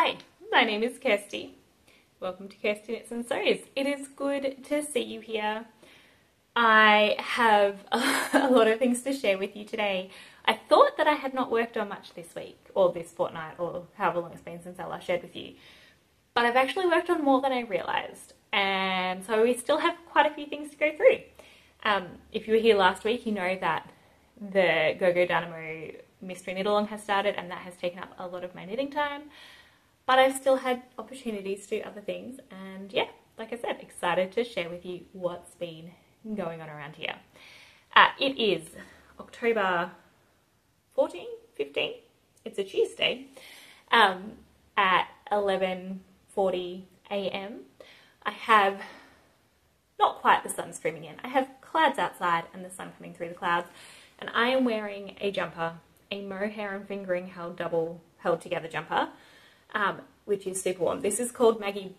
Hi, my name is Kirsty. Welcome to Kirsty Knits and Sews. It is good to see you here. I have a lot of things to share with you today. I thought that I had not worked on much this week, or this fortnight, or however long it's been since I last shared with you. But I've actually worked on more than I realised, and so we still have quite a few things to go through. If you were here last week, you know that the Go Dynamo Mystery Knit Along has started, and that has taken up a lot of my knitting time. But I've still had opportunities to do other things, and yeah, like I said, excited to share with you what's been going on around here. It is October 14, 15, it's a Tuesday, at 11:40 a.m. I have not quite the sun streaming in. I have clouds outside and the sun coming through the clouds, and I am wearing a jumper, a mohair and fingering held together jumper, which is super warm. This is called Maggie,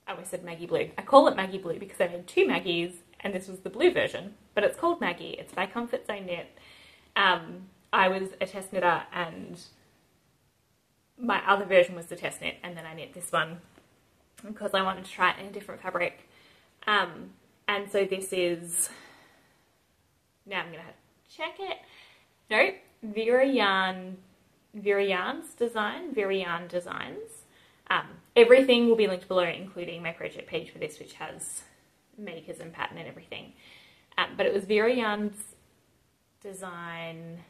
I almost said Maggie Blue. I call it Maggie Blue because I made two Maggies and this was the blue version, but it's called Maggie. It's by Comfort Zone Knit. I was a test knitter and my other version was the test knit, and then I knit this one because I wanted to try it in a different fabric. And so this is, now I'm going to have to check it. No, Vera Yarn Designs. Everything will be linked below, including my project page for this, which has makers and pattern and everything. But it was Vera Yarn's design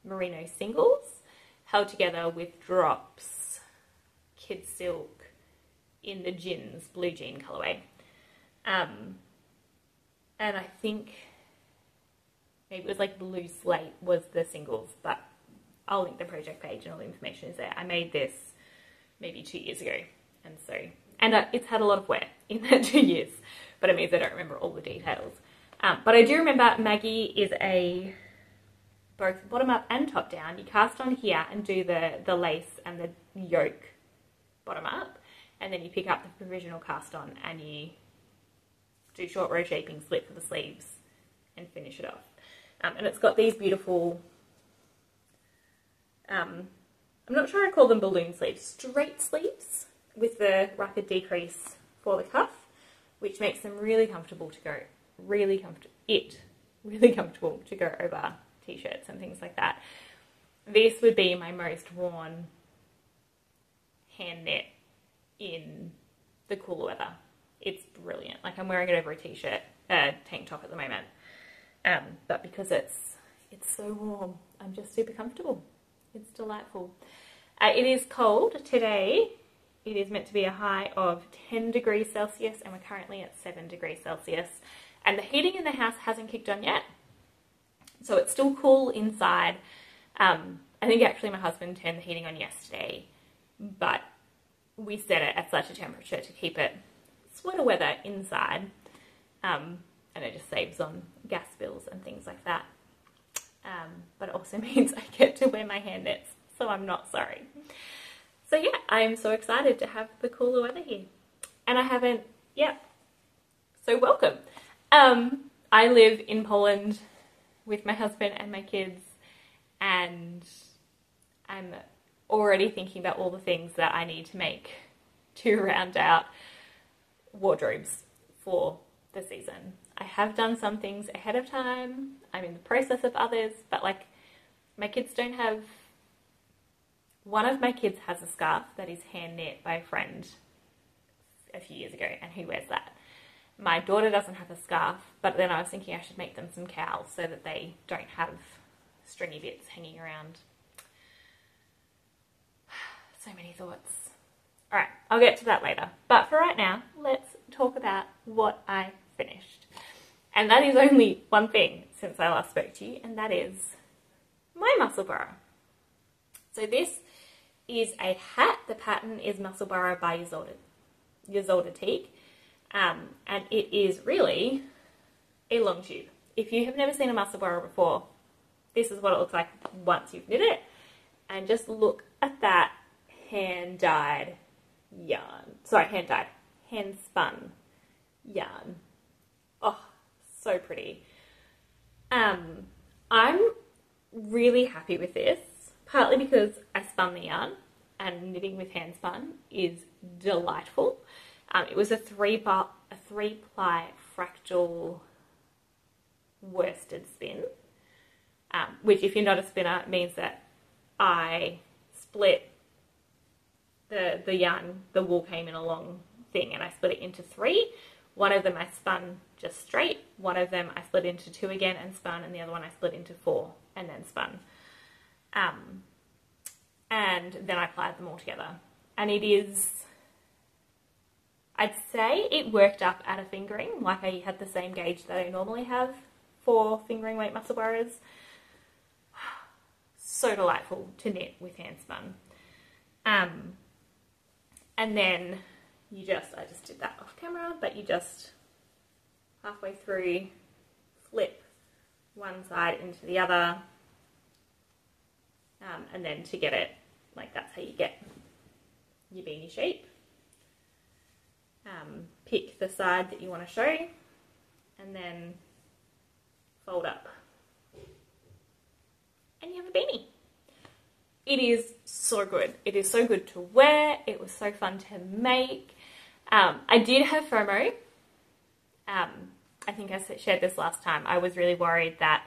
merino singles held together with drops, kid silk in the jeans, blue jean colourway. And I think maybe it was like blue slate was the singles, but I'll link the project page and all the information is there. I made this maybe 2 years ago, and so, it's had a lot of wear in that 2 years, but it means I don't remember all the details. But I do remember Maggie is a both bottom up and top down. You cast on here and do the lace and the yoke bottom up, and then you pick up the provisional cast on and you do short row shaping, split for the sleeves, and finish it off. And it's got these beautiful, I'm not sure I call them balloon sleeves, straight sleeves with the rapid decrease for the cuff, which makes them really comfortable to go, really comfortable to go over t-shirts and things like that. This would be my most worn hand knit in the cooler weather. It's brilliant. Like, I'm wearing it over a t-shirt, tank top at the moment. But because it's so warm, I'm just super comfortable. It's delightful. It is cold today. It is meant to be a high of 10 degrees Celsius, and we're currently at 7 degrees Celsius. And the heating in the house hasn't kicked on yet, so it's still cool inside. I think actually my husband turned the heating on yesterday, but we set it at such a temperature to keep it sweater weather inside, and it just saves on gas bills and things like that. But it also means I get to wear my hand knits, so I'm not sorry. So yeah, I'm so excited to have the cooler weather here. And I haven't, yeah, so welcome. I live in Poland with my husband and my kids, and I'm already thinking about all the things that I need to make to round out wardrobes for the season. I have done some things ahead of time. I'm in the process of others, but like, my kids don't have, one of my kids has a scarf that is hand knit by a friend a few years ago, and he wears that. My daughter doesn't have a scarf, but then I was thinking I should make them some cowls so that they don't have stringy bits hanging around. So many thoughts. All right, I'll get to that later. But for right now, let's talk about what I finished. And that is only one thing since I last spoke to you, and that is my Musselburgh. So this is a hat. The pattern is Musselburgh by Ysolda Teague. And it is really a long tube. If you have never seen a Musselburgh before, this is what it looks like once you've knit it. And just look at that hand-dyed yarn. Sorry, hand-dyed. Hand-spun yarn. Oh, so pretty. I'm really happy with this, partly because I spun the yarn and knitting with hand spun is delightful. It was a three-ply fractal worsted spin, which if you're not a spinner means that I split the yarn, the wool came in a long thing, and I split it into 3. One of them I spun just straight, one of them I split into 2 again and spun, and the other one I split into 4 and then spun. And then I plied them all together. And it is, I'd say it worked up at a fingering, like I had the same gauge that I normally have for fingering weight Musselburghs. So delightful to knit with hand spun. And then you just, I just did that off camera, but you just halfway through flip one side into the other, and then to get it, like that's how you get your beanie shape. Pick the side that you want to show and then fold up and you have a beanie. It is so good. It is so good to wear. It was so fun to make. I did have FOMO. I think I shared this last time. I was really worried that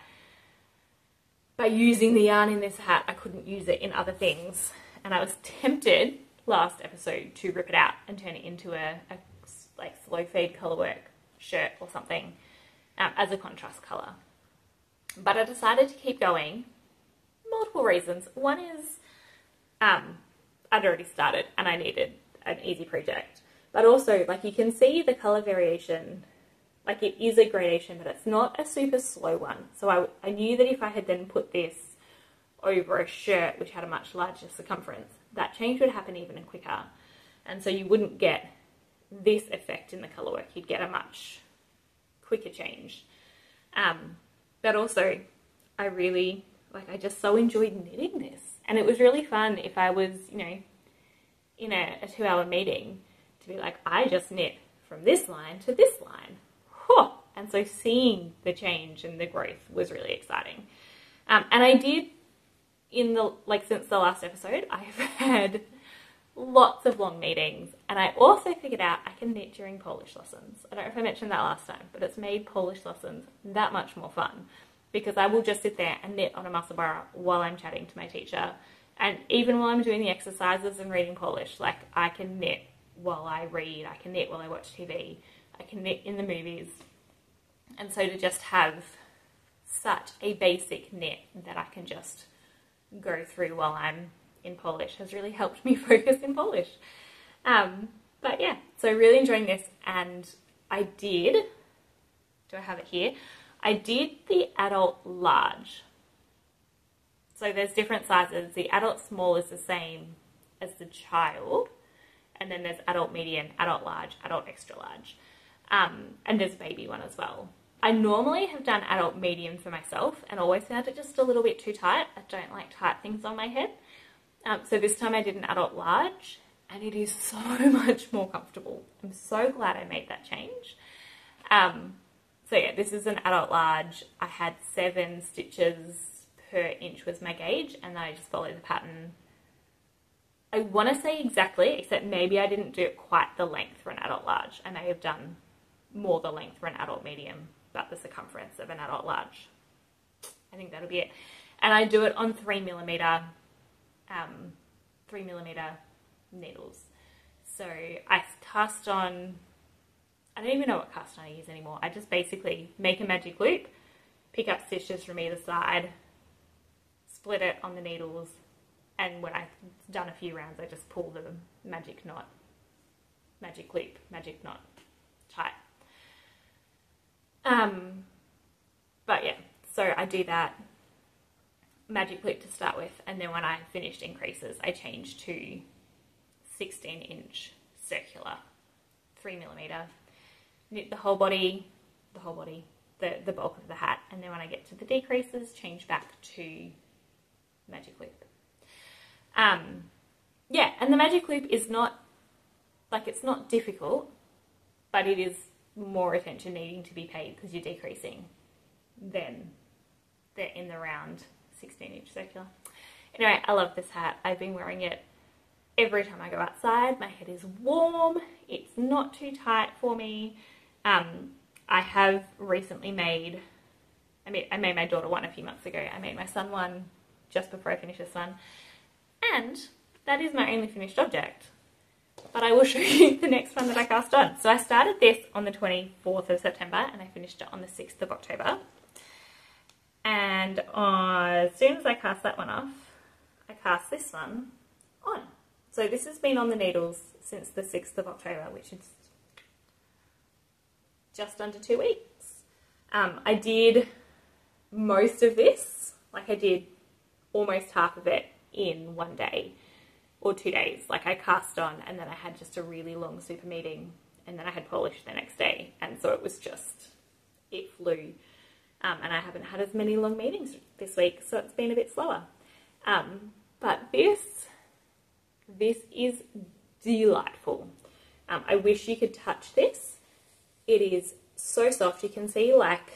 by using the yarn in this hat, I couldn't use it in other things. And I was tempted last episode to rip it out and turn it into a like slow fade colorwork shirt or something as a contrast color. But I decided to keep going. Multiple reasons. One is I'd already started and I needed an easy project. But also, like, you can see the color variation. Like, it is a gradation, but it's not a super slow one. So I knew that if I had then put this over a shirt which had a much larger circumference, that change would happen even quicker. And so you wouldn't get this effect in the colorwork. You'd get a much quicker change. But also, I just so enjoyed knitting this. And it was really fun if I was, you know, in a 2-hour meeting to be like, I just knit from this line to this line. Whew. And so seeing the change and the growth was really exciting. And I did, since the last episode, I've had lots of long meetings. And I also figured out I can knit during Polish lessons. I don't know if I mentioned that last time, but it's made Polish lessons that much more fun. Because I will just sit there and knit on a Musselburgh while I'm chatting to my teacher. And even while I'm doing the exercises and reading Polish, like, I can knit while I read, I can knit while I watch TV, I can knit in the movies. And so to just have such a basic knit that I can just go through while I'm in Polish has really helped me focus in Polish. But yeah, so really enjoying this. And I did, do I have it here? I did the adult large. So there's different sizes. The adult small is the same as the child. And then there's adult medium, adult large, adult extra large. And there's a baby one as well. I normally have done adult medium for myself and always found it just a little bit too tight. I don't like tight things on my head. So this time I did an adult large and it is so much more comfortable. I'm so glad I made that change. So yeah, this is an adult large. I had 7 stitches per inch was my gauge, and then I just followed the pattern. I want to say exactly, except maybe I didn't do it quite the length for an adult large. I may have done more the length for an adult medium, but the circumference of an adult large. I think that'll be it. And I do it on 3mm needles. So I cast on, I don't even know what cast on I use anymore. I just basically make a magic loop, pick up stitches from either side, split it on the needles, and when I've done a few rounds, I just pull the magic knot, magic loop, magic knot tight. But yeah, so I do that magic loop to start with, and then when I finished increases, I change to 16-inch circular, 3mm. Knit the whole body, the bulk of the hat, and then when I get to the decreases, change back to magic loop. Yeah, and the magic loop is not, like, it's not difficult, but it is more attention needing to be paid because you're decreasing than the in the round 16-inch circular. Anyway, I love this hat. I've been wearing it every time I go outside, my head is warm. It's not too tight for me. I have recently made, I made my daughter one a few months ago. I made my son one just before I finish this one. And that is my only finished object. But I will show you the next one that I cast on. So I started this on the 24th of September and I finished it on the 6th of October. And as soon as I cast that one off, I cast this one on. So this has been on the needles since the 6th of October, which is just under 2 weeks. I did most of this, like I did almost half of it in one day or 2 days. Like I cast on and then I had just a really long super meeting and then I had polish the next day. And so it was just, it flew. And I haven't had as many long meetings this week, so it's been a bit slower. But this is delightful. I wish you could touch this. It is so soft. You can see, like,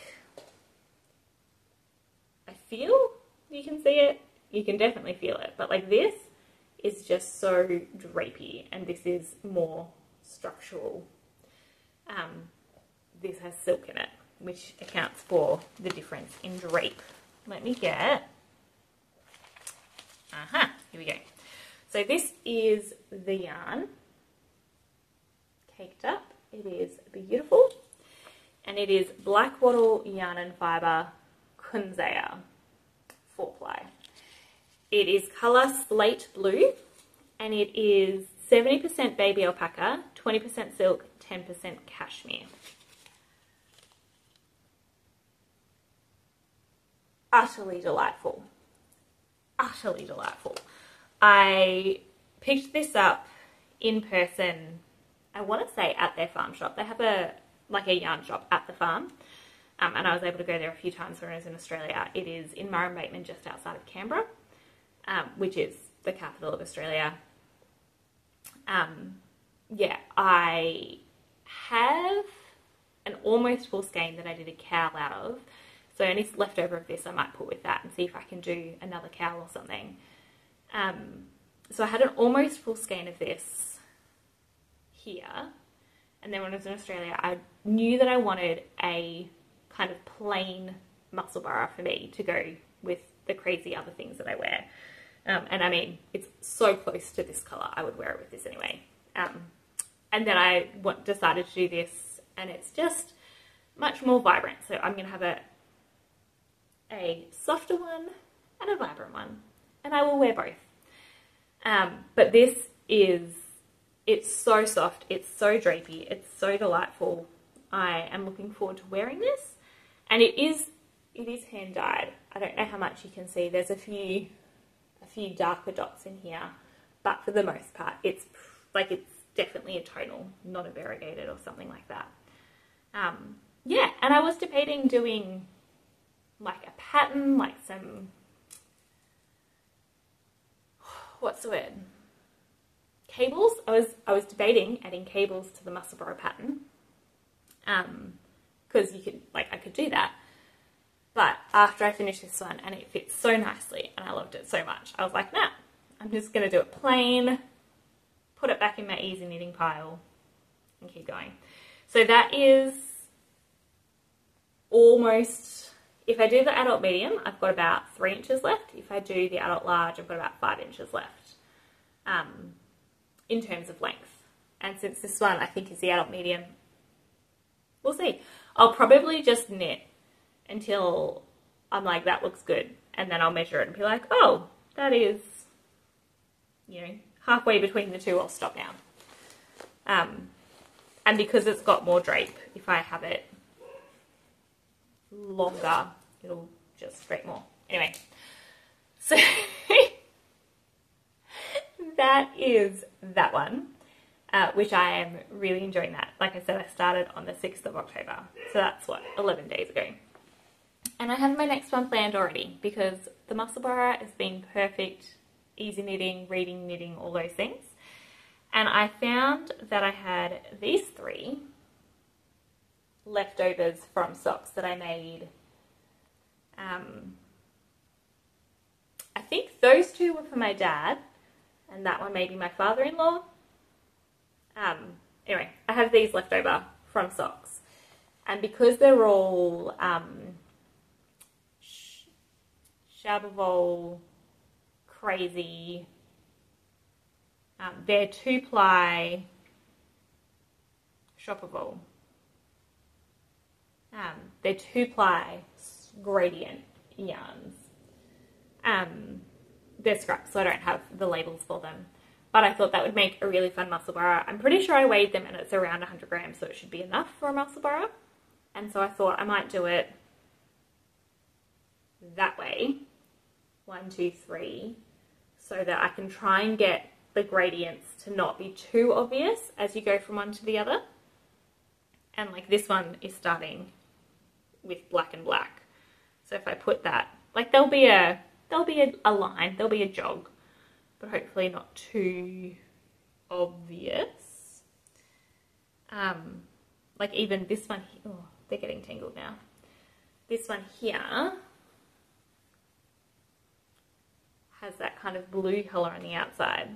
I feel you can see it. You can definitely feel it. But like this is just so drapey, and this is more structural. This has silk in it, which accounts for the difference in drape. Let me get, here we go. So this is the yarn, caked up. It is beautiful, and it is Black Wattle Yarn and Fibre Kunzea 4-ply. It is colour slate blue, and it is 70% baby alpaca, 20% silk, 10% cashmere. Utterly delightful. Utterly delightful. I picked this up in person, I want to say at their farm shop. They have a yarn shop at the farm, and I was able to go there a few times when I was in Australia. It is in Murrumbateman, just outside of Canberra, which is the capital of Australia. Yeah, I have an almost full skein that I did a cowl out of. So any leftover of this I might put with that and see if I can do another cowl or something. So I had an almost full skein of this here. And then when I was in Australia, I knew that I wanted a kind of plain Musselburgh for me to go with the crazy other things that I wear. And I mean, it's so close to this colour, I would wear it with this anyway. And then I decided to do this, and it's just much more vibrant. So I'm going to have a softer one and a vibrant one, and I will wear both. But this is, it's so soft, it's so drapey, it's so delightful. I am looking forward to wearing this, and it is hand dyed. I don't know how much you can see. There's a few darker dots in here, but for the most part, it's definitely a tonal, not a variegated or something like that. Yeah, and I was debating doing like a pattern, like some, what's the word? Cables. I was debating adding cables to the Musselburgh pattern, because you could, I could do that. But after I finished this one and it fits so nicely and I loved it so much, I was like, nah, I'm just going to do it plain, put it back in my easy knitting pile and keep going. So that is almost, if I do the adult medium, I've got about 3 inches left. If I do the adult large, I've got about 5 inches left in terms of length. And since this one I think is the adult medium, we'll see. I'll probably just knit until I'm like, that looks good. And then I'll measure it and be like, oh, that is, you know, halfway between the two, I'll stop now. And because it's got more drape, if I have it longer, it'll just drape more. Anyway, so that is that one, which I am really enjoying that. Like I said, I started on the 6th of October. So that's what, 11 days ago. And I have my next one planned already because the Musselburgh has been perfect, easy knitting, reading, knitting, all those things. And I found that I had these 3 leftovers from socks that I made. I think those 2 were for my dad, and that one may be my father-in-law. Anyway, I have these left over from socks, and because they're all Shabavol crazy, they're 2-ply Shopavol. They're 2-ply gradient yarns. They're scraps, so I don't have the labels for them. But I thought that would make a really fun Musselburgh. I'm pretty sure I weighed them and it's around 100 grams, so it should be enough for a Musselburgh. And so I thought I might do it that way. 1, 2, 3. So that I can try and get the gradients to not be too obvious as you go from one to the other. And like this one is starting with black and black. So if I put that, like there'll be a line, there'll be a jog, but hopefully not too obvious. Like even this one, oh, they're getting tangled now. This one here has that kind of blue colour on the outside,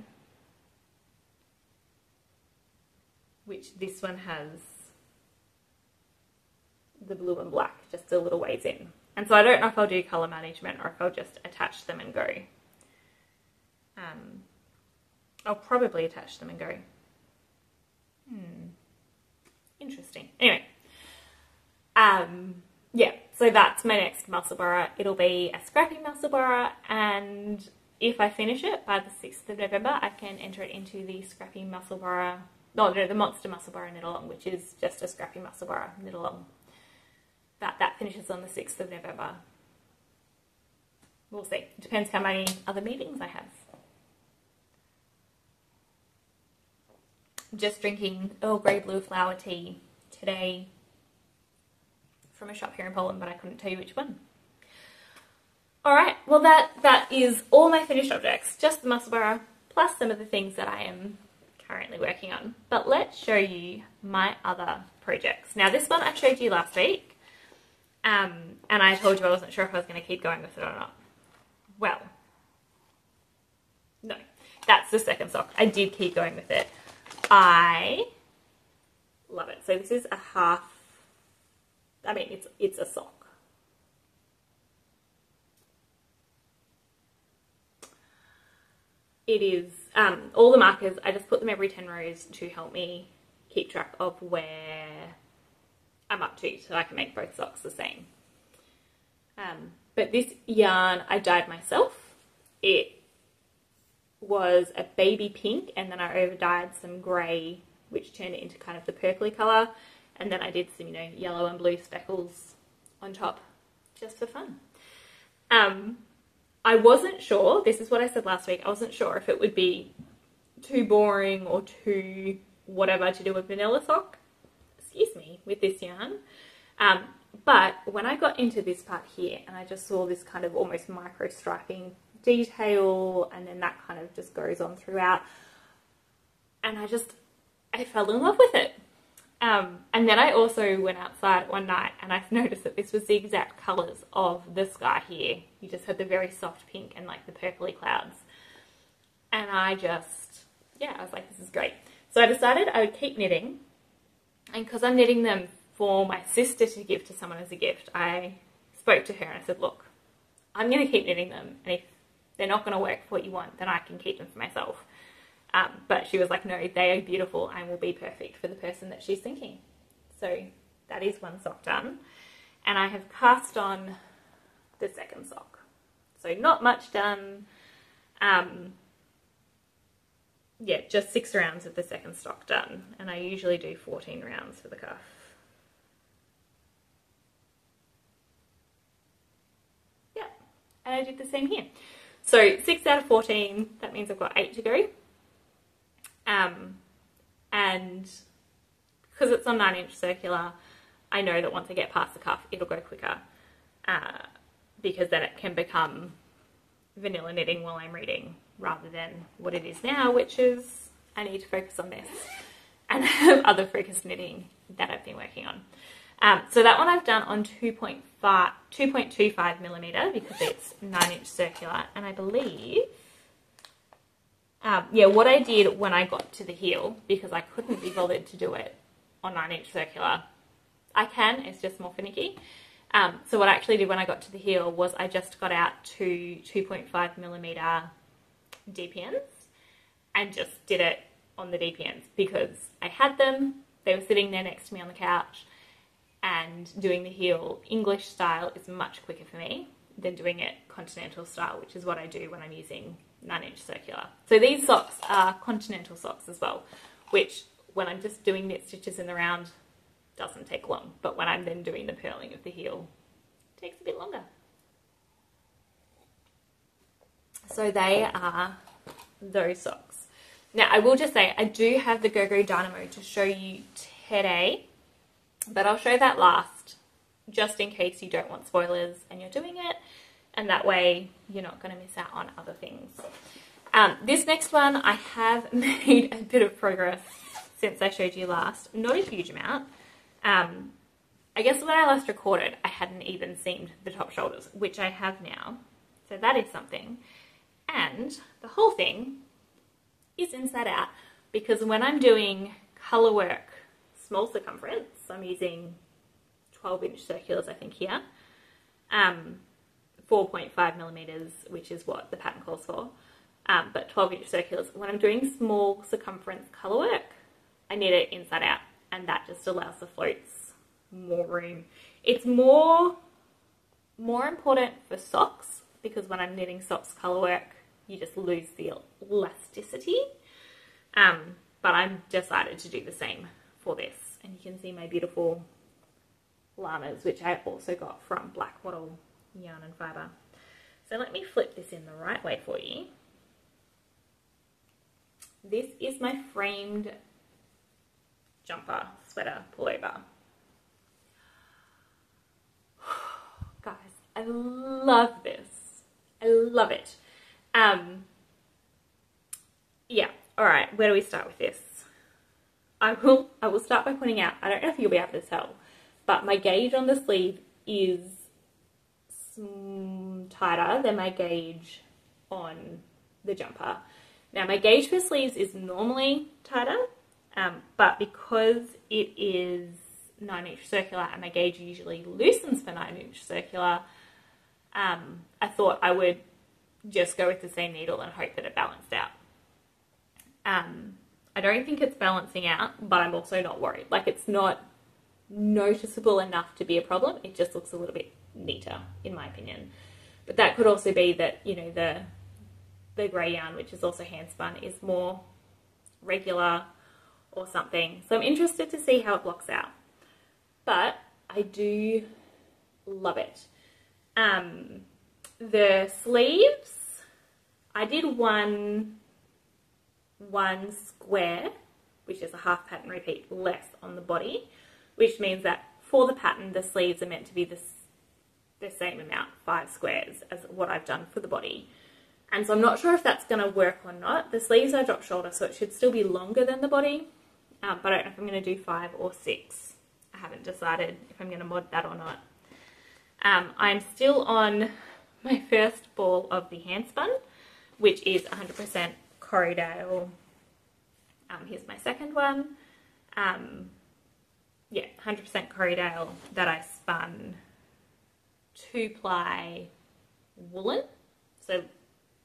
which this one has the blue and black just a little ways in. And so I don't know if I'll do colour management or if I'll just attach them and go. I'll probably attach them and go. Interesting. Anyway, yeah, so that's my next Musselburgh. It'll be a scrappy Musselburgh, and if I finish it by the 6th of November, I can enter it into the scrappy Musselburgh, no, the Monster Musselburgh knit along, which is just a scrappy Musselburgh knit along. But that finishes on the 6th of November. We'll see. It depends how many other meetings I have. Just drinking Earl Grey blue flower tea today from a shop here in Poland, but I couldn't tell you which one. Alright, well that is all my finished objects, just the Musselburgh, plus some of the things that I am currently working on. But let's show you my other projects. Now this one I showed you last week, and I told you I wasn't sure if I was going to keep going with it or not. Well, no, that's the second sock. I did keep going with it. I love it. So this is a half, I mean, it's a sock. It is, all the markers, I just put them every 10 rows to help me keep track of where I'm up to, so I can make both socks the same. But this yarn I dyed myself. It was a baby pink, and then I over dyed some grey, which turned it into kind of the purpley colour, and then I did some, you know, yellow and blue speckles on top just for fun. I wasn't sure, this is what I said last week, I wasn't sure if it would be too boring or too whatever to do a vanilla sock, excuse me, with this yarn. But when I got into this part here and I just saw this kind of almost micro striping detail, and then that kind of just goes on throughout, and I fell in love with it. And then I also went outside one night and I noticed that this was the exact colours of the sky here. You just had the very soft pink and like the purpley clouds. And I just, yeah, I was like, this is great. So I decided I would keep knitting, and because I'm knitting them for my sister to give to someone as a gift, I spoke to her and I said, look, I'm going to keep knitting them, and if they're not going to work for what you want, then I can keep them for myself. But she was like, no, they are beautiful and will be perfect for the person that she's thinking. So that is one sock done. And I have cast on the second sock. So not much done. Yeah, just 6 rounds of the second sock done. And I usually do 14 rounds for the cuff. Yeah, and I did the same here. So 6 out of 14, that means I've got 8 to go. And because it's on 9-inch circular, I know that once I get past the cuff, it'll go quicker, because then it can become vanilla knitting while I'm reading, rather than what it is now, which is I need to focus on this and I have other focused knitting that I've been working on. So that one I've done on 2.25 millimeter because it's 9-inch circular, and I believe yeah, what I did when I got to the heel, because I couldn't be bothered to do it on 9-inch circular, I can, it's just more finicky. So what I actually did when I got to the heel was I just got out two 2.5mm DPNs and just did it on the DPNs because I had them, they were sitting there next to me on the couch, and doing the heel English style is much quicker for me than doing it continental style, which is what I do when I'm using 9-inch circular. So these socks are continental socks as well, which when I'm just doing knit stitches in the round doesn't take long, but when I'm then doing the purling of the heel, it takes a bit longer. So they are those socks. Now I will just say I do have the Go Dynamo to show you today, but I'll show that last just in case you don't want spoilers and you're doing it, and that way you're not going to miss out on other things. This next one I have made a bit of progress since I showed you last, not a huge amount. I guess when I last recorded I hadn't even seamed the top shoulders, which I have now, so that is something. And the whole thing is inside out, because when I'm doing colour work small circumference, I'm using 12-inch circulars I think here, 4.5mm, which is what the pattern calls for, but 12-inch circulars. When I'm doing small circumference colour work, I knit it inside out, and that just allows the floats more room. It's more important for socks, because when I'm knitting socks colour work, you just lose the elasticity. But I've decided to do the same for this. And you can see my beautiful llamas, which I also got from Black Wattle Yarn and Fibre. So let me flip this in the right way for you. This is my framed jumper, sweater, pullover. Guys, I love this. I love it. Yeah, alright, where do we start with this? I will start by pointing out, I don't know if you'll be able to tell, but my gauge on the sleeve is tighter than my gauge on the jumper. Now my gauge for sleeves is normally tighter, but because it is 9-inch circular and my gauge usually loosens for 9-inch circular, I thought I would just go with the same needle and hope that it balanced out. I don't think it's balancing out, but I'm also not worried. Like, it's not noticeable enough to be a problem. It just looks a little bit neater, in my opinion. But that could also be that, you know, the grey yarn, which is also hand spun, is more regular or something. So I'm interested to see how it blocks out. But I do love it. The sleeves, I did one square, which is a half pattern repeat less on the body, which means that for the pattern the sleeves are meant to be the same amount, 5 squares, as what I've done for the body. And so I'm not sure if that's going to work or not. The sleeves are drop shoulder, so it should still be longer than the body, but I don't know if I'm going to do 5 or 6. I haven't decided if I'm going to mod that or not. I'm still on my first ball of the hand spun, which is 100% Corriedale. Here's my second one. Yeah, 100% Corriedale that I spun 2-ply woolen, so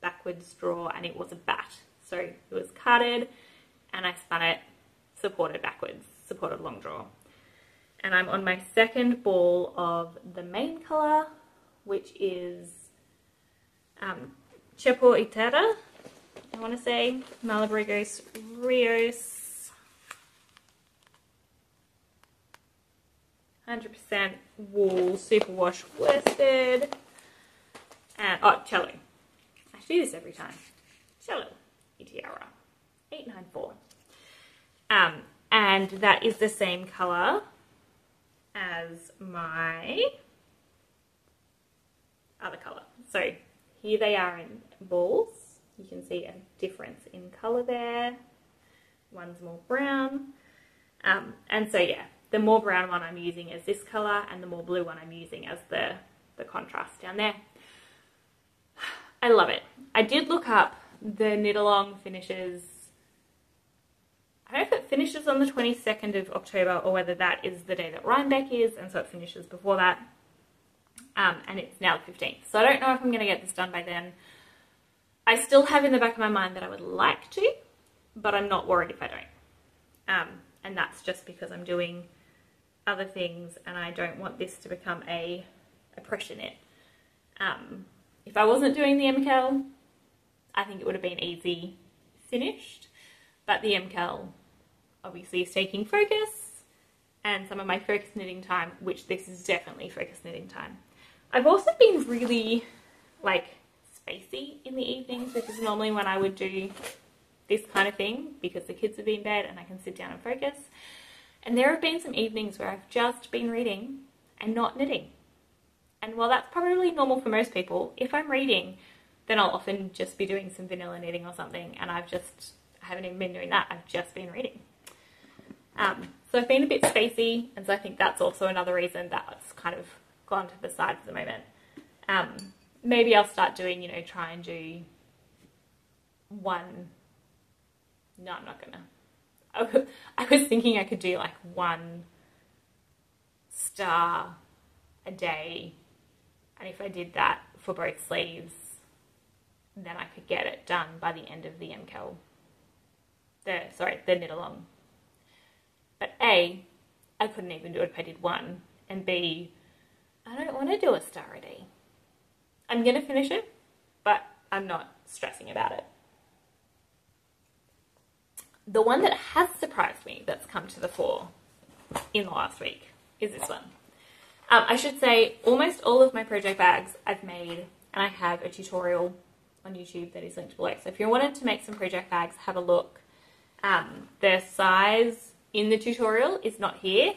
backwards draw, and it was a bat. So it was carded and I spun it supported backwards, supported long draw. And I'm on my second ball of the main colour, which is Chepo Itera, I want to say, Malabrigos Rios, 100% wool, superwash worsted, and, oh, cello. I should do this every time. Cello Itera, 894. And that is the same colour as my other colour. So here they are in balls. You can see a difference in colour there. One's more brown. And so yeah, the more brown one I'm using as this colour, and the more blue one I'm using as the contrast down there. I love it. I did look up the knit along finishes, I don't know if it finishes on the 22nd of October or whether that is the day that Rhinebeck is, and so it finishes before that. And it's now the 15th. So I don't know if I'm going to get this done by then. I still have in the back of my mind that I would like to, but I'm not worried if I don't. And that's just because I'm doing other things and I don't want this to become a pressure knit. If I wasn't doing the MKAL, I think it would have been easy finished, but the MKAL obviously is taking focus and some of my focus knitting time, which this is definitely focus knitting time. I've also been really like spacey in the evenings, which is normally when I would do this kind of thing because the kids have been in bed and I can sit down and focus. And there have been some evenings where I've just been reading and not knitting. And while that's probably normal for most people, if I'm reading, then I'll often just be doing some vanilla knitting or something, and I haven't even been doing that, I've just been reading. So I've been a bit spacey, and so I think that's also another reason that it's kind of gone to the side for the moment. Maybe I'll start doing, try and do one, no, I'm not gonna. I was thinking I could do like 1 star a day, and if I did that for both sleeves, then I could get it done by the end of the MKAL, the knit along. But A, I couldn't even do it if I did 1, and B, I don't want to do a star a day. I'm going to finish it, but I'm not stressing about it. The one that has surprised me that's come to the fore in the last week is this one. I should say almost all of my project bags I've made, and I have a tutorial on YouTube that is linked below. So if you wanted to make some project bags, have a look. The size in the tutorial is not here.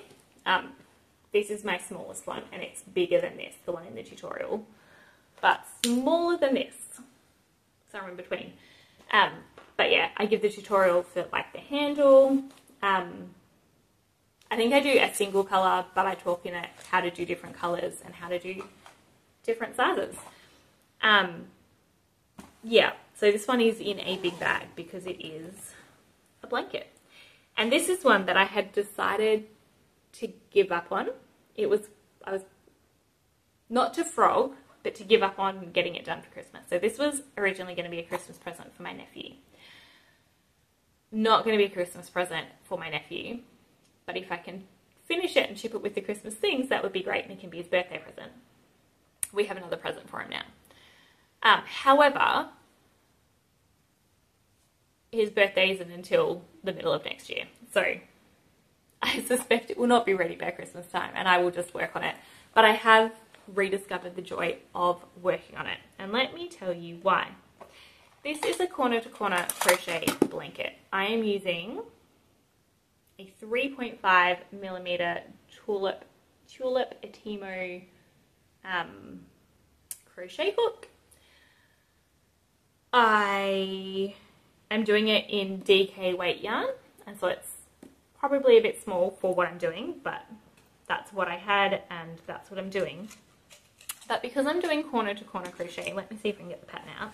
This is my smallest one, and it's bigger than this, the one in the tutorial, but smaller than this, somewhere in between. But yeah, I give the tutorial for like the handle. I think I do a single colour, but I talk in it how to do different colours and how to do different sizes. Yeah, so this one is in a big bag because it is a blanket. And this is one that I had decided to give up on. I was not to frog, but to give up on getting it done for Christmas. So this was originally going to be a Christmas present for my nephew. Not going to be a Christmas present for my nephew, but if I can finish it and ship it with the Christmas things, that would be great, and it can be his birthday present. We have another present for him now. However, his birthday isn't until the middle of next year, so I suspect it will not be ready by Christmas time, and I will just work on it. But I have rediscovered the joy of working on it, and let me tell you why. This is a corner-to-corner crochet blanket. I am using a 3.5mm tulip Atimo crochet hook. I am doing it in DK weight yarn, and so it's probably a bit small for what I'm doing, but that's what I had and that's what I'm doing. But because I'm doing corner-to-corner crochet, let me see if I can get the pattern out.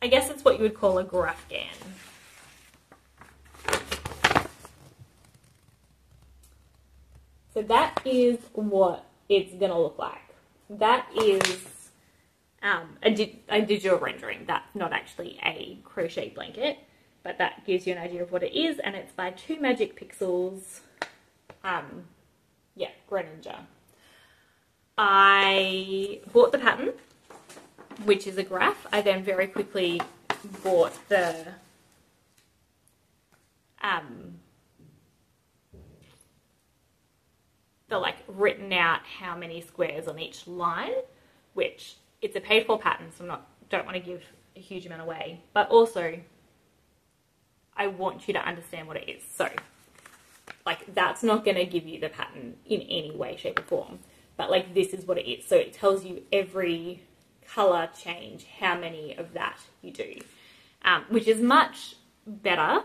I guess it's what you would call a grafghan. So that is what it's going to look like. That is a digital rendering. That's not actually a crochet blanket, but that gives you an idea of what it is, and it's by 2 Magic Pixels, yeah, Greninja. I bought the pattern, which is a graph. I then very quickly bought the like written out how many squares on each line, which it's a paid for pattern, so don't want to give a huge amount away, but also I want you to understand what it is. So like that's not going to give you the pattern in any way, shape or form, but like this is what it is. So it tells you every color change, how many of that you do, which is much better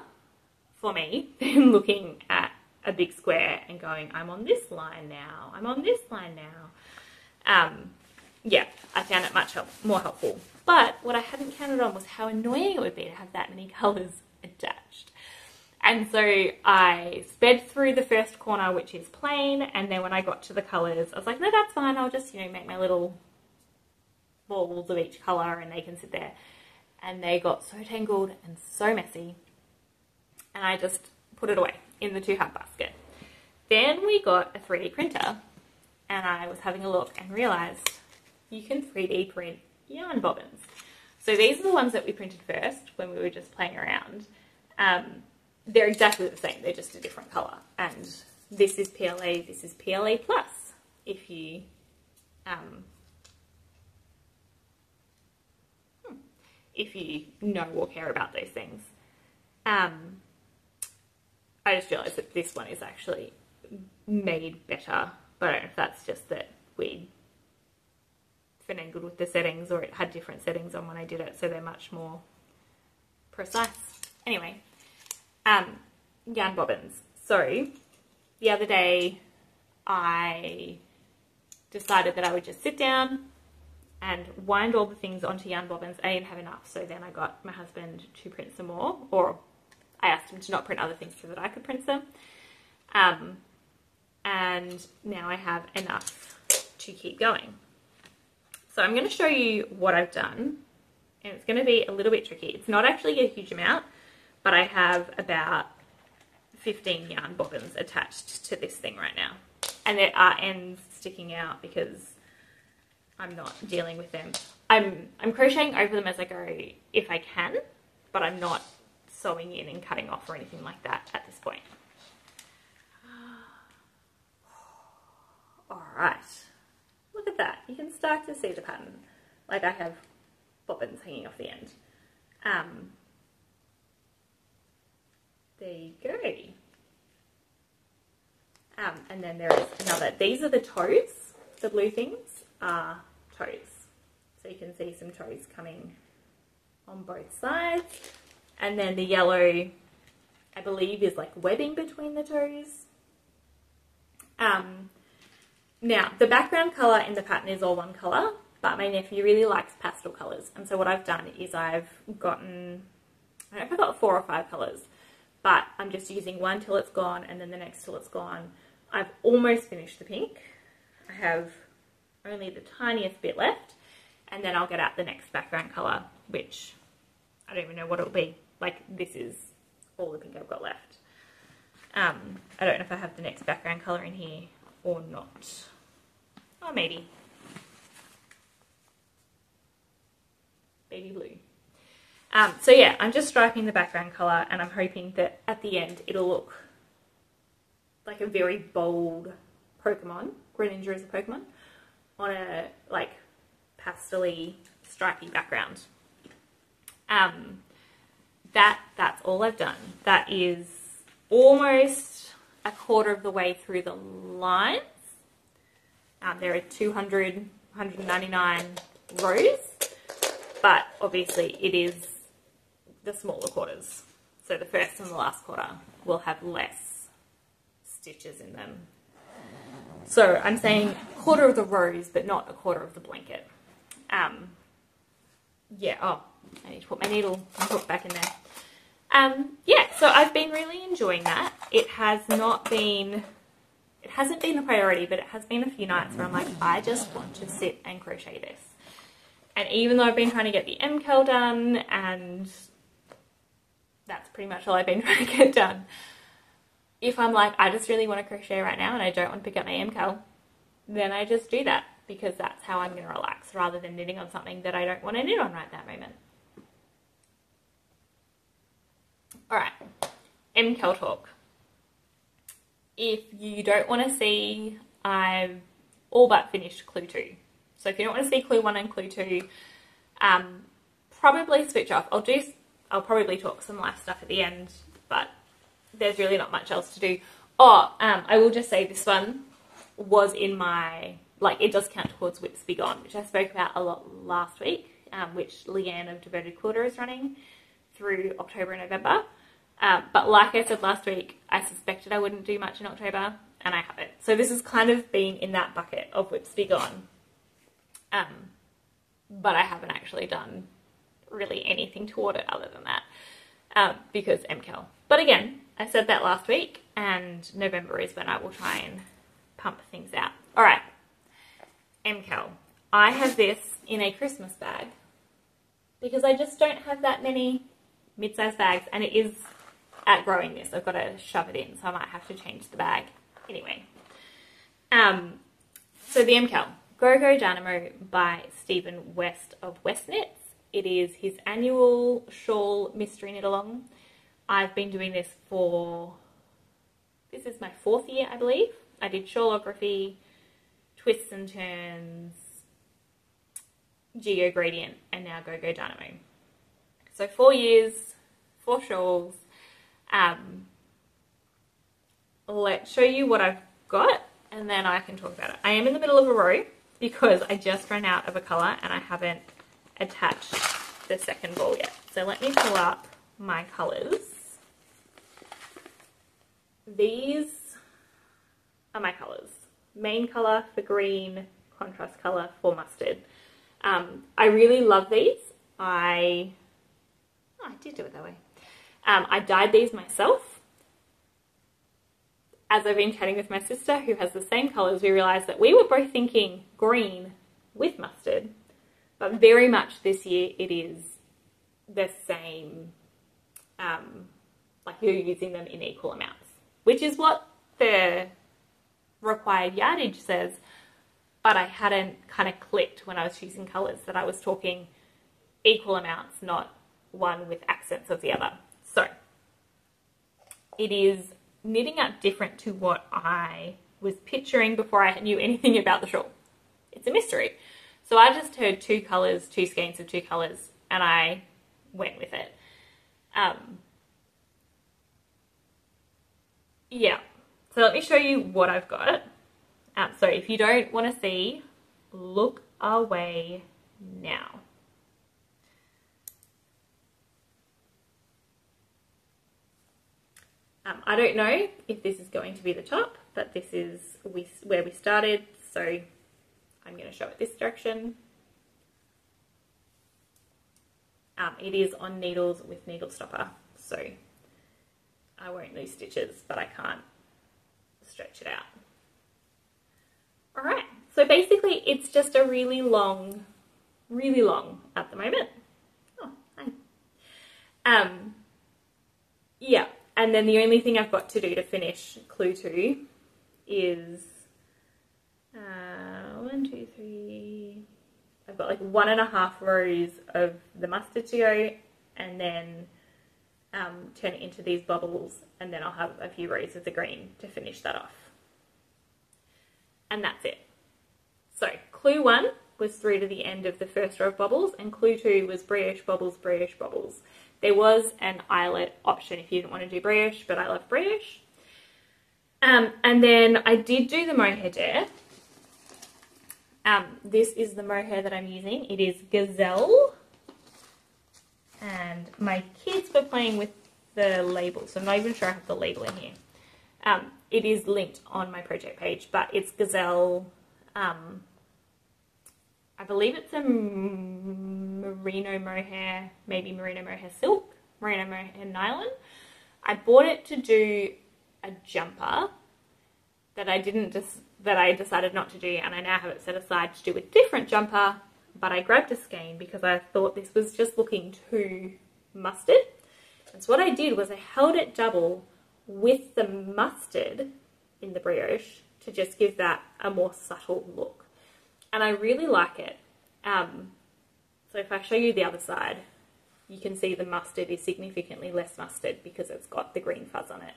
for me than looking at a big square and going, I'm on this line now, I'm on this line now. Yeah, I found it much more helpful. But what I hadn't counted on was how annoying it would be to have that many colours attached. And so I sped through the first corner, which is plain, and then when I got to the colours, I was like, no, that's fine, I'll just, you know, make my little balls of each colour and they can sit there. And they got so tangled and so messy, and I just put it away in the 2-half basket. Then we got a 3D printer, and I was having a look and realised you can 3D print yarn bobbins. So these are the ones that we printed first when we were just playing around. They're exactly the same, they're just a different colour. And this is PLA, this is PLA Plus, if you know or care about those things. I just realised that this one is actually made better, but I don't know if that's just that we finagled with the settings, or it had different settings on when I did it, so they're much more precise. Anyway, yarn bobbins. So the other day I decided that I would just sit down and wind all the things onto yarn bobbins. I didn't have enough, so then I got my husband to print some more, or I asked him to not print other things so that I could print them. And now I have enough to keep going. So I'm going to show you what I've done, and it's going to be a little bit tricky. It's not actually a huge amount, but I have about 15 yarn bobbins attached to this thing right now. And there are ends sticking out because I'm not dealing with them. I'm crocheting over them as I go if I can, but I'm not sewing in and cutting off or anything like that at this point. Alright, look at that. You can start to see the pattern. Like, I have bobbins hanging off the end. There you go. And then there is another. These are the toes. The blue things are toes. So you can see some toes coming on both sides. And then the yellow, I believe, is like webbing between the toes. Now, the background colour in the pattern is all one colour, but my nephew really likes pastel colours. And so what I've done is I've gotten, I don't know if I got 4 or 5 colours, but I'm just using one till it's gone and then the next till it's gone. I've almost finished the pink. I have only the tiniest bit left, and then I'll get out the next background colour, which I don't even know what it'll be. Like, this is all the pink I've got left. I don't know if I have the next background colour in here or not. Oh, maybe. Baby blue. So yeah, I'm just striping the background colour, and I'm hoping that at the end it'll look like a very bold Pokemon. Greninja is a Pokemon on a like pastel-y, stripy background. That's all I've done. That is almost a quarter of the way through the lines. There are 199 rows, but obviously it is the smaller quarters. So the first and the last quarter will have less stitches in them. So I'm saying a quarter of the rows, but not a quarter of the blanket. Yeah, oh, I need to put my needle and hook back in there. Yeah, so I've been really enjoying that. It hasn't been a priority, but it has been a few nights where I'm like, I just want to sit and crochet this. And even though I've been trying to get the MKAL done, and that's pretty much all I've been trying to get done, if I'm like, I just really want to crochet right now and I don't want to pick up my MKAL, then I just do that, because that's how I'm going to relax, rather than knitting on something that I don't want to knit on right that moment. Alright, MKAL talk. If you don't want to see, I've all but finished clue 2. So if you don't want to see clue 1 and clue 2, probably switch off. I'll probably talk some life stuff at the end, but there's really not much else to do. Oh, I will just say this one was in my, like, it does count towards Whips Be Gone, which I spoke about a lot last week, which Leanne of Devoted Quilter is running through October and November. But like I said last week, I suspected I wouldn't do much in October, and I haven't. So this has kind of been in that bucket of Whips Be Gone. but I haven't actually done really anything toward it other than that because MKAL. But again, I said that last week, and November is when I will try and pump things out. All right, MKAL. I have this in a Christmas bag because I just don't have that many mid-sized bags, and it is outgrowing this. I've got to shove it in, so I might have to change the bag. Anyway, so the MKAL, Go Dynamo by Stephen West of Westknits. It is his annual shawl mystery knit along. I've been doing this this is my 4th year, I believe. I did shawlography, twists and turns, Geo Gradient, and now Go Dynamo. So 4 years, 4 shawls. Let's show you what I've got, and then I can talk about it. I am in the middle of a row because I just ran out of a colour and I haven't attached the second ball yet. So let me pull up my colours. These are my colours. Main colour for green, contrast colour for mustard. I really love these. I did do it that way. I dyed these myself. As I've been chatting with my sister, who has the same colours, we realised that we were both thinking green with mustard, but very much this year it is the same, like you're using them in equal amounts, which is what the required yardage says, but I hadn't kind of clicked when I was choosing colours that I was talking equal amounts, not one with accents of the other. So it is knitting up different to what I was picturing before I knew anything about the shawl. It's a mystery. So I just heard 2 colours, 2 skeins of 2 colours, and I went with it. Yeah, so let me show you what I've got. So if you don't want to see, look away now. I don't know if this is going to be the top, but this is where we started, so I'm going to show it this direction. It is on needles with needle stopper, so I won't lose stitches, but I can't stretch it out. All right, so basically it's just a really long at the moment. Oh, hi. Yeah. And then the only thing I've got to do to finish Clue 2 is 1, 2, 3. I've got like 1.5 rows of the mustard to go, and then turn it into these bubbles, and then I'll have a few rows of the green to finish that off. And that's it. So Clue 1 was through to the end of the first row of bubbles, and Clue 2 was brioche bubbles, brioche bubbles. There was an eyelet option if you didn't want to do brioche, but I love brioche. And then I did do the mohair dare. This is the mohair that I'm using. It is Gazelle. And my kids were playing with the label, so I'm not even sure I have the label in here. It is linked on my project page, but it's Gazelle. I believe it's a merino mohair, maybe merino mohair silk, merino mohair nylon. I bought it to do a jumper that I decided not to do, and I now have it set aside to do a different jumper, but I grabbed a skein because I thought this was just looking too mustard. And so what I did was I held it double with the mustard in the brioche to just give that a more subtle look. And I really like it. So if I show you the other side, you can see the mustard is significantly less mustard because it's got the green fuzz on it.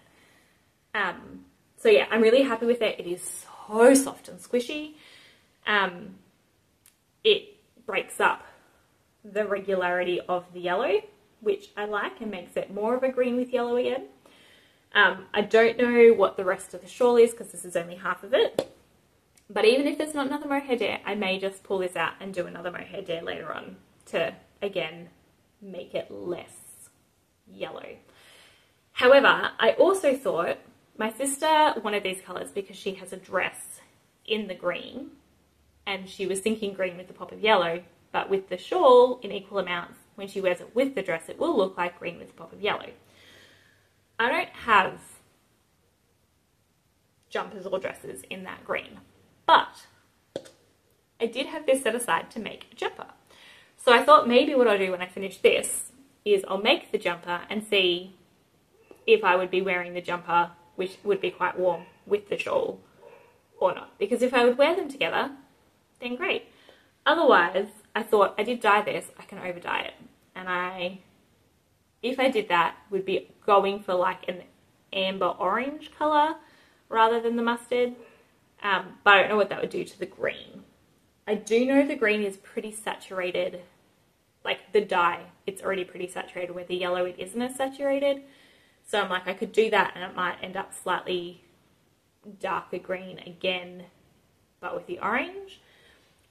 So yeah, I'm really happy with it. It is so soft and squishy. It breaks up the regularity of the yellow, which I like, and makes it more of a green with yellow again. I don't know what the rest of the shawl is because this is only half of it. But even if there's not another mohair dare, I may just pull this out and do another mohair dare later on to, again, make it less yellow. However, I also thought my sister wanted these colours because she has a dress in the green and she was thinking green with a pop of yellow, but with the shawl in equal amounts, when she wears it with the dress, it will look like green with a pop of yellow. I don't have jumpers or dresses in that green, but I did have this set aside to make a jumper. So I thought maybe what I'll do when I finish this is I'll make the jumper and see if I would be wearing the jumper, which would be quite warm, with the shawl or not. Because if I would wear them together, then great. Otherwise, I thought I did dye this, I can over dye it. And if I did that, would be going for like an amber orange colour rather than the mustard. But I don't know what that would do to the green. I do know the green is pretty saturated, like the dye, it's already pretty saturated, where the yellow it isn't as saturated. So I'm like, I could do that and it might end up slightly darker green again, but with the orange.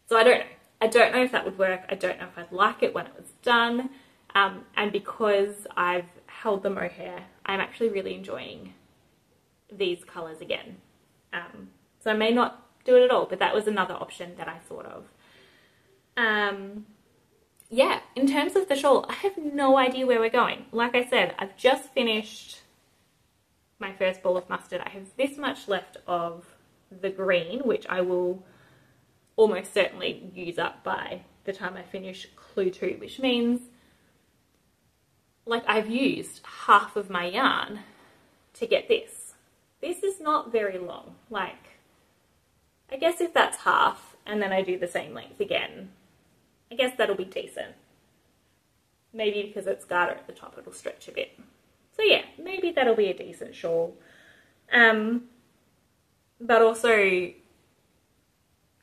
So I don't know. I don't know if that would work. I don't know if I'd like it when it was done. And because I've held the mohair, I'm actually really enjoying these colours again. So I may not do it at all, but that was another option that I thought of. Yeah, in terms of the shawl, I have no idea where we're going. Like I said, I've just finished my first ball of mustard. I have this much left of the green, which I will almost certainly use up by the time I finish Clue 2, which means like I've used half of my yarn to get this. This is not very long. Like, I guess if that's half and then I do the same length again, I guess that'll be decent. Maybe because it's garter at the top, it'll stretch a bit. So yeah, maybe that'll be a decent shawl. But also,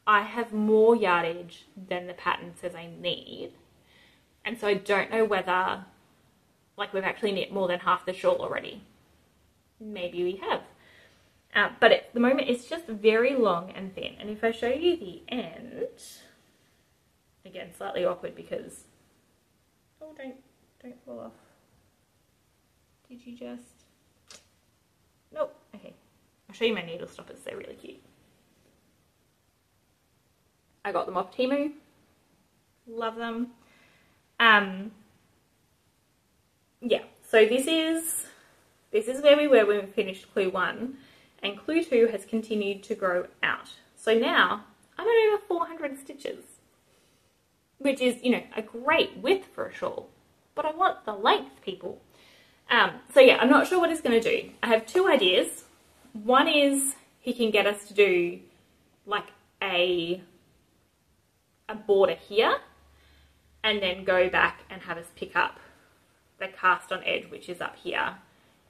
I have more yardage than the pattern says I need. And so I don't know whether, like, we've actually knit more than half the shawl already. Maybe we have. But at the moment, it's just very long and thin. And if I show you the end, again, slightly awkward because, oh, don't fall off. Did you just, nope, okay. I'll show you my needle stoppers, they're really cute. I got them off Temu, love them. Yeah, so this is where we were when we finished Clue 1, and Clue 2 has continued to grow out. So now I'm at over 400 stitches, which is, you know, a great width for a shawl, but I want the length, people. So yeah, I'm not sure what he's going to do. I have two ideas. One is he can get us to do like a border here and then go back and have us pick up the cast on edge, which is up here,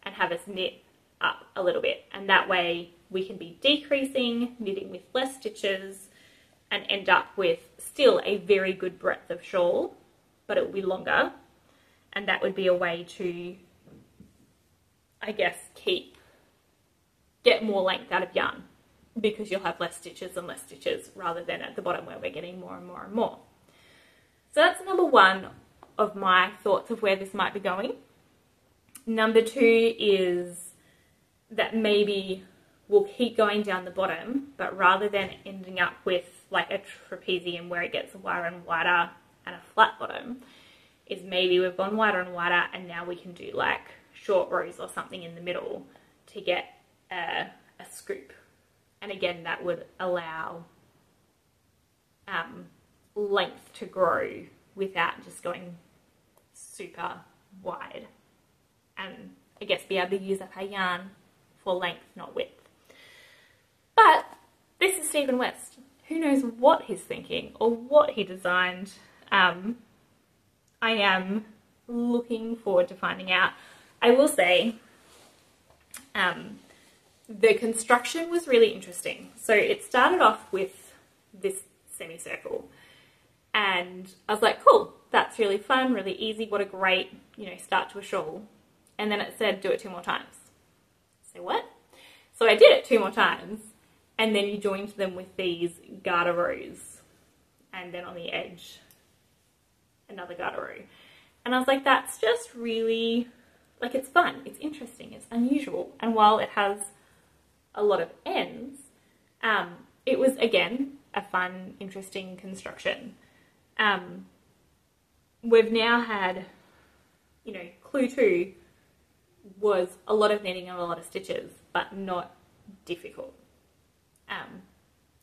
and have us knit up a little bit. And that way we can be decreasing, knitting with less stitches, and end up with still a very good breadth of shawl, but it will be longer. And that would be a way to, I guess, get more length out of yarn, because you'll have less stitches and less stitches rather than at the bottom where we're getting more and more and more. So that's number one of my thoughts of where this might be going. Number two is that maybe we'll keep going down the bottom, but rather than ending up with like a trapezium where it gets wider and wider and a flat bottom, is maybe we've gone wider and wider and now we can do like short rows or something in the middle to get a scoop. And again, that would allow length to grow without just going super wide, and I guess be able to use up our yarn for length, not width. But this is Stephen West. Who knows what he's thinking or what he designed. I am looking forward to finding out. I will say the construction was really interesting. So it started off with this semicircle, and I was like, cool, that's really fun, really easy, what a great, you know, start to a shawl. And then it said do it 2 more times. So what? So I did it 2 more times, and then you joined them with these garter rows, and then on the edge another garter row. And I was like, that's just really, like, it's fun, it's interesting, it's unusual. And while it has a lot of ends, it was, again, a fun, interesting construction. We've now had, you know, clue 2 was a lot of knitting and a lot of stitches, but not difficult.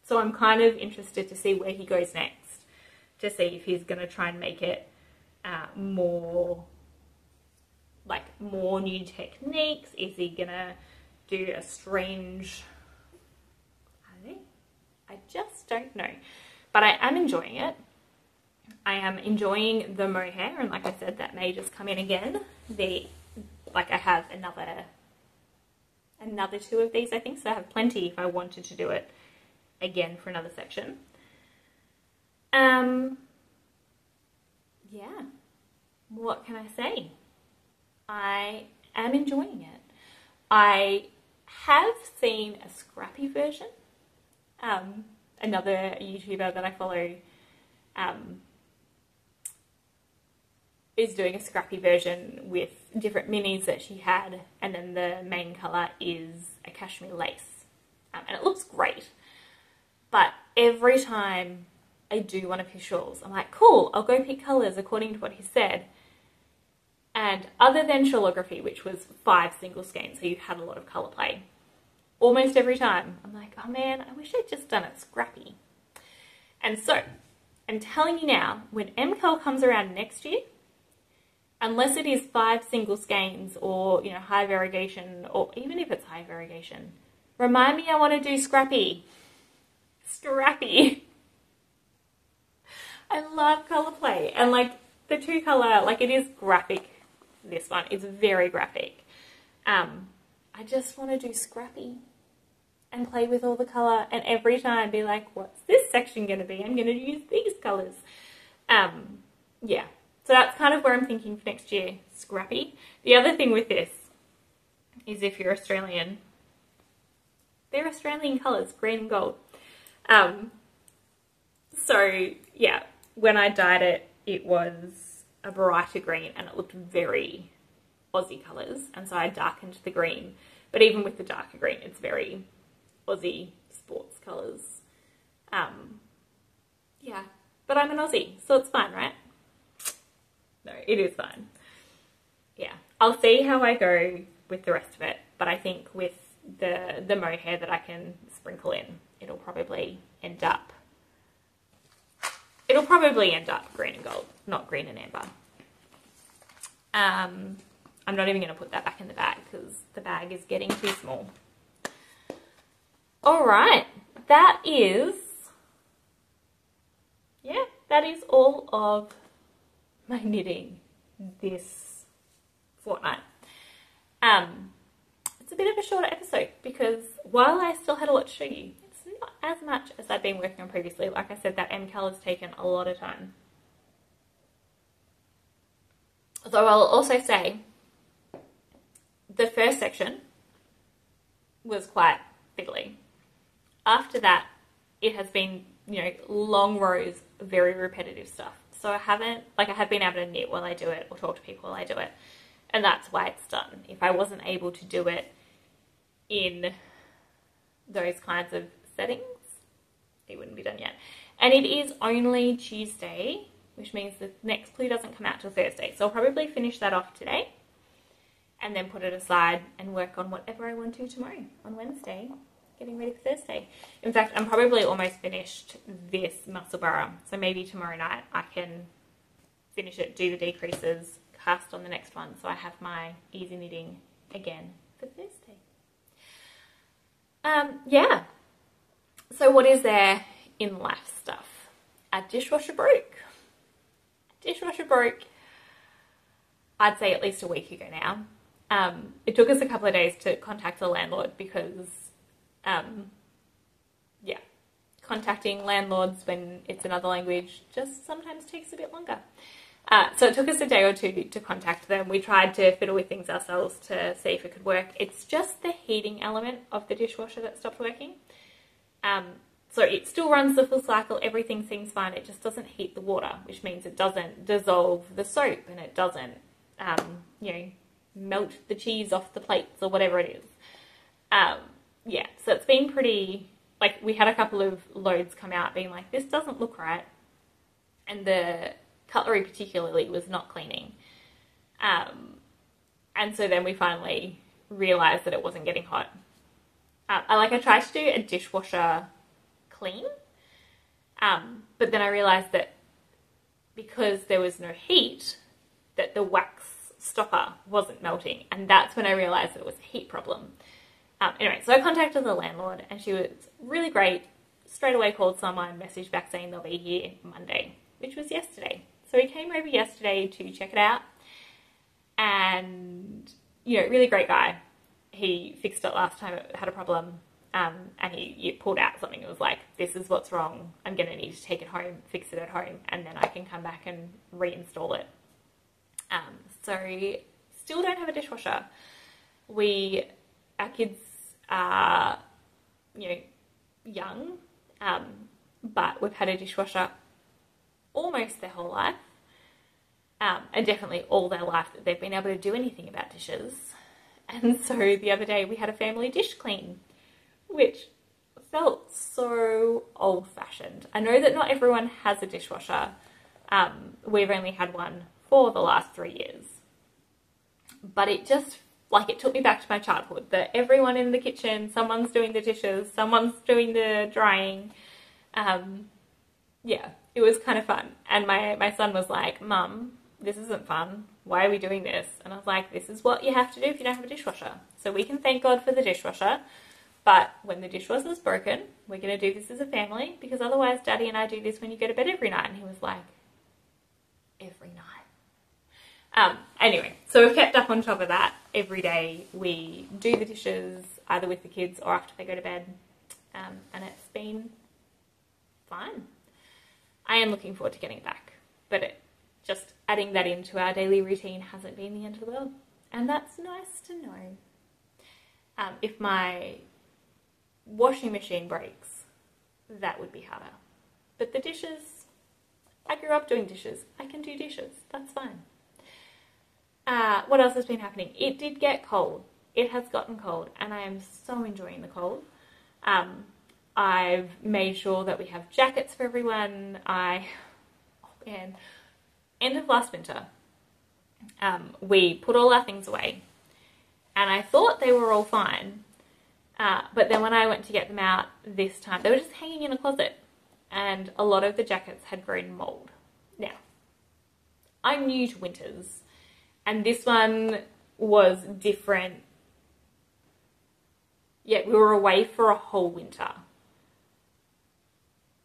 So I'm kind of interested to see where he goes next, to see if he's going to try and make it more new techniques. Is he going to do a strange, I don't know, I just don't know. But I am enjoying it. I am enjoying the mohair, and like I said, that may just come in again. I have another 2 of these, I think, so I have plenty if I wanted to do it again for another section. Yeah, what can I say? I am enjoying it. I have seen a scrappy version. Another YouTuber that I follow is doing a scrappy version with different minis that she had, and then the main colour is a cashmere lace, and it looks great. But every time I do one of his shawls, I'm like, cool, I'll go pick colours according to what he said. And other than shawlography, which was 5 single skeins, so you had a lot of colour play, almost every time I'm like, oh man, I wish I'd just done it scrappy. And so I'm telling you now, when MKAL comes around next year, unless it is 5 single skeins or, you know, high variegation, or even if it's high variegation, remind me I want to do scrappy. Scrappy. I love colour play, and like the 2 colour, like it is graphic. This one is very graphic. I just want to do scrappy and play with all the colour, and every time be like, what's this section going to be? I'm going to use these colours. Yeah, so that's kind of where I'm thinking for next year, scrappy. The other thing with this is, if you're Australian, they're Australian colours, green and gold. So yeah, when I dyed it, it was a brighter green and it looked very Aussie colours, and so I darkened the green. But even with the darker green, it's very Aussie sports colours. Yeah, but I'm an Aussie, so it's fine, right? No, it is fine. Yeah, I'll see how I go with the rest of it, but I think with the mohair that I can sprinkle in, it'll probably end up green and gold, not green and amber. I'm not even going to put that back in the bag because the bag is getting too small. All right, that is all of my knitting this fortnight. It's a bit of a shorter episode because while I still had a lot to show you, it's not as much as I've been working on previously. Like I said, that MKAL has taken a lot of time. Though I'll also say the first section was quite fiddly. After that, it has been, you know, long rows of very repetitive stuff. So I have been able to knit while I do it or talk to people while I do it. And that's why it's done. If I wasn't able to do it in those kinds of settings, it wouldn't be done yet. And it is only Tuesday, which means the next clue doesn't come out till Thursday. So I'll probably finish that off today and then put it aside and work on whatever I want to tomorrow on Wednesday, getting ready for Thursday. In fact, I'm probably almost finished this Musselburgh. So maybe tomorrow night I can finish it, do the decreases, cast on the next one, so I have my easy knitting again for Thursday. Yeah. So what is there in life stuff? A dishwasher broke. Dishwasher broke, I'd say at least a week ago now. It took us a couple of days to contact the landlord because, yeah, contacting landlords when it's another language just sometimes takes a bit longer. So it took us a day or two to contact them. We tried to fiddle with things ourselves to see if it could work. It's just the heating element of the dishwasher that stopped working. So it still runs the full cycle, everything seems fine, it just doesn't heat the water, which means it doesn't dissolve the soap and it doesn't, you know, melt the cheese off the plates or whatever it is. Yeah, so it's been pretty, like, we had a couple of loads come out being like, this doesn't look right. and the cutlery particularly was not cleaning. And so then we finally realised that it wasn't getting hot. I tried to do a dishwasher clean, but then I realised that because there was no heat, that the wax stopper wasn't melting, and that's when I realised that it was a heat problem. Anyway, so I contacted the landlord, and she was really great. Straight away called someone, messaged back saying they'll be here Monday, which was yesterday. So he came over yesterday to check it out, and, you know, really great guy. He fixed it last time it had a problem, and he pulled out something. It was like, this is what's wrong. I'm going to need to take it home, fix it at home, and then I can come back and reinstall it. So still don't have a dishwasher. Our kids are, you know, young, but we've had a dishwasher almost their whole life, and definitely all their life that they've been able to do anything about dishes. And so the other day we had a family dish clean, which felt so old-fashioned. I know that not everyone has a dishwasher. We've only had one for the last 3 years. But it just, like, it took me back to my childhood, that everyone in the kitchen, someone's doing the dishes, someone's doing the drying. Yeah, it was kind of fun. And my son was like, Mum, this isn't fun. Why are we doing this? And I was like, this is what you have to do if you don't have a dishwasher. So we can thank God for the dishwasher, but when the dishwasher's broken, we're going to do this as a family, because otherwise Daddy and I do this when you go to bed every night. And he was like, every night. Anyway, so we've kept up on top of that. Every day we do the dishes, either with the kids or after they go to bed, and it's been fine. I am looking forward to getting it back, but just adding that into our daily routine hasn't been the end of the world, and that's nice to know. If my washing machine breaks, that would be harder. But the dishes, I grew up doing dishes. I can do dishes. That's fine. What else has been happening? It did get cold. It has gotten cold, and I am so enjoying the cold. I've made sure that we have jackets for everyone. End of last winter, we put all our things away, and I thought they were all fine, but then when I went to get them out this time, they were just hanging in a closet, and a lot of the jackets had grown mold. Now, I'm new to winters, and this one was different. Yeah, we were away for a whole winter.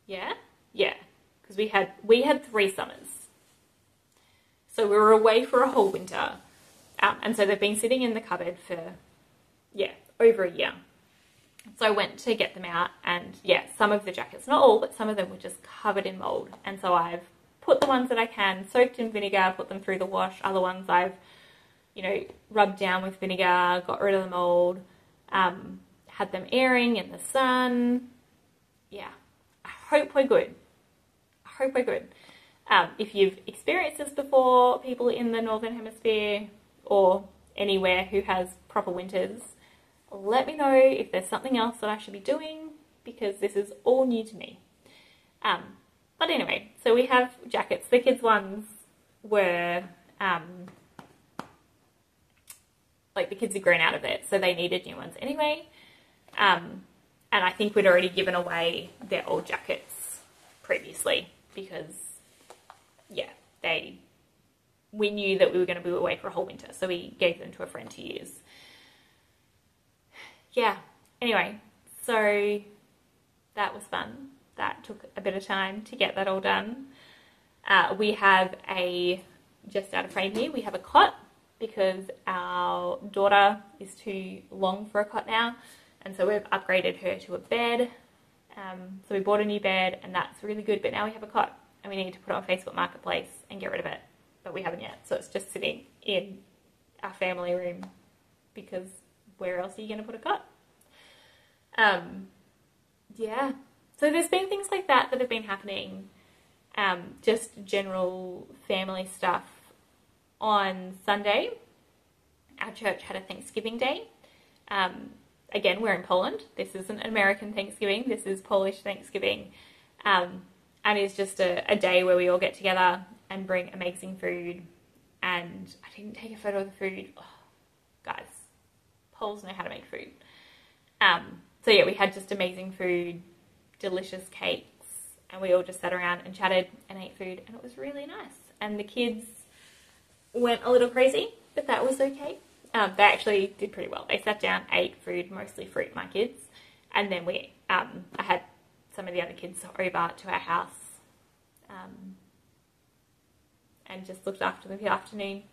Yeah, because we had 3 summers. So we were away for a whole winter, and so they've been sitting in the cupboard for, over a year. So I went to get them out, and some of the jackets, not all, but some of them were just covered in mold. And so I've put the ones that I can, soaked in vinegar, put them through the wash. Other ones I've, rubbed down with vinegar, got rid of the mold, had them airing in the sun. Yeah, I hope we're good. If you've experienced this before, people in the Northern Hemisphere or anywhere who has proper winters, let me know if there's something else that I should be doing, because this is all new to me. But anyway, so we have jackets. The kids' ones were, the kids had grown out of it, so they needed new ones anyway. And I think we'd already given away their old jackets previously, because we knew that we were going to be away for a whole winter, so we gave them to a friend to use. Anyway, so that was fun. That took a bit of time to get that all done. We have just out of frame here, we have a cot, because our daughter is too long for a cot now, and so we've upgraded her to a bed. So we bought a new bed, and that's really good, but now we have a cot, and we need to put it on Facebook Marketplace and get rid of it, but we haven't yet. So it's just sitting in our family room, because where else are you going to put a cot? So there's been things like that have been happening, just general family stuff. On Sunday, our church had a Thanksgiving Day. Again, we're in Poland. This isn't American Thanksgiving. This is Polish Thanksgiving. And and is just a day where we all get together and bring amazing food. And I didn't take a photo of the food. Oh, guys, Poles know how to make food. So yeah, we had just amazing food, delicious cakes, and we all just sat around and chatted and ate food, and it was really nice. And the kids went a little crazy, but that was okay. They actually did pretty well. They sat down, ate food, mostly fruit, my kids, and then I had some of the other kids over to our house and just looked after them the afternoon,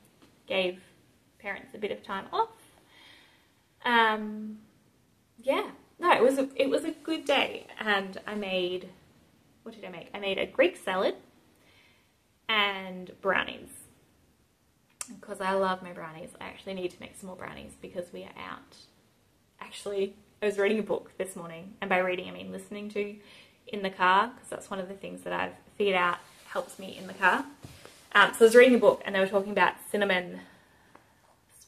gave parents a bit of time off. Yeah, no, it was a good day, and I made, what did I make? I made a Greek salad and brownies, because I love my brownies. I actually need to make some more brownies because we are out. Actually, I was reading a book this morning, and by reading I mean listening to in the car, because that's one of the things that I've figured out helps me in the car. So I was reading a book, and they were talking about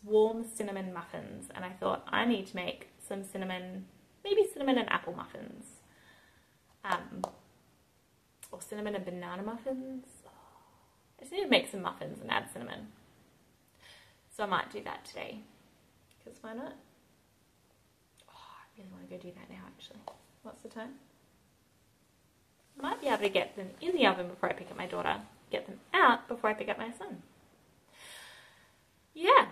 warm cinnamon muffins, and I thought I need to make some cinnamon, maybe cinnamon and apple muffins, or cinnamon and banana muffins. I just need to make some muffins and add cinnamon. So I might do that today, because why not? Oh, I really want to go do that now, actually. What's the time? I might be able to get them in the oven before I pick up my daughter, get them out before I pick up my son. Yeah.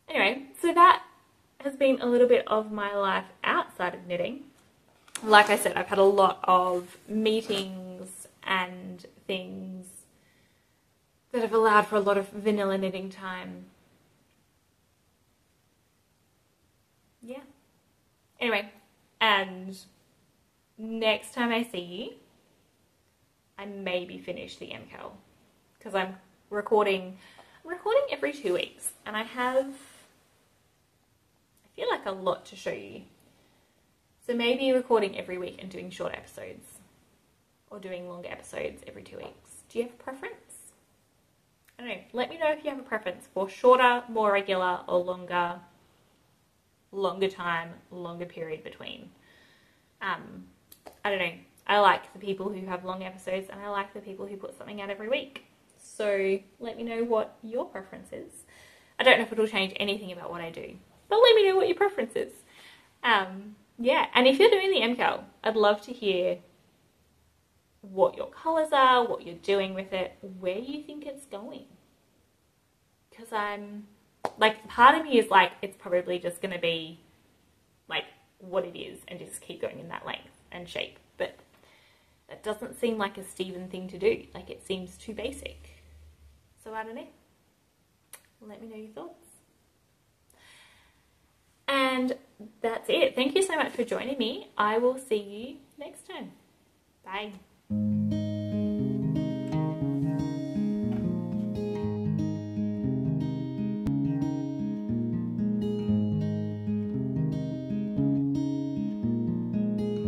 Anyway, so that has been a little bit of my life outside of knitting. Like I said, I've had a lot of meetings and things that have allowed for a lot of vanilla knitting time. Yeah. Anyway, and next time I see you, I maybe finish the MKAL, because I'm recording every 2 weeks, and I feel like a lot to show you. So maybe recording every week and doing short episodes, or doing longer episodes every 2 weeks. Do you have a preference? I don't know. Let me know if you have a preference for shorter, more regular, or longer time, longer period between. I don't know. I like the people who have long episodes, and I like the people who put something out every week. So let me know what your preference is. I don't know if it'll change anything about what I do, but let me know what your preference is. Yeah, and if you're doing the MKAL, I'd love to hear what your colours are, what you're doing with it, where you think it's going. Because I'm, like, part of me is like, it's probably just going to be, like, what it is, and just keep going in that length and shape. But that doesn't seem like a Stephen thing to do. Like, it seems too basic. So I don't know. Let me know your thoughts. And that's it. Thank you so much for joining me. I will see you next time. Bye.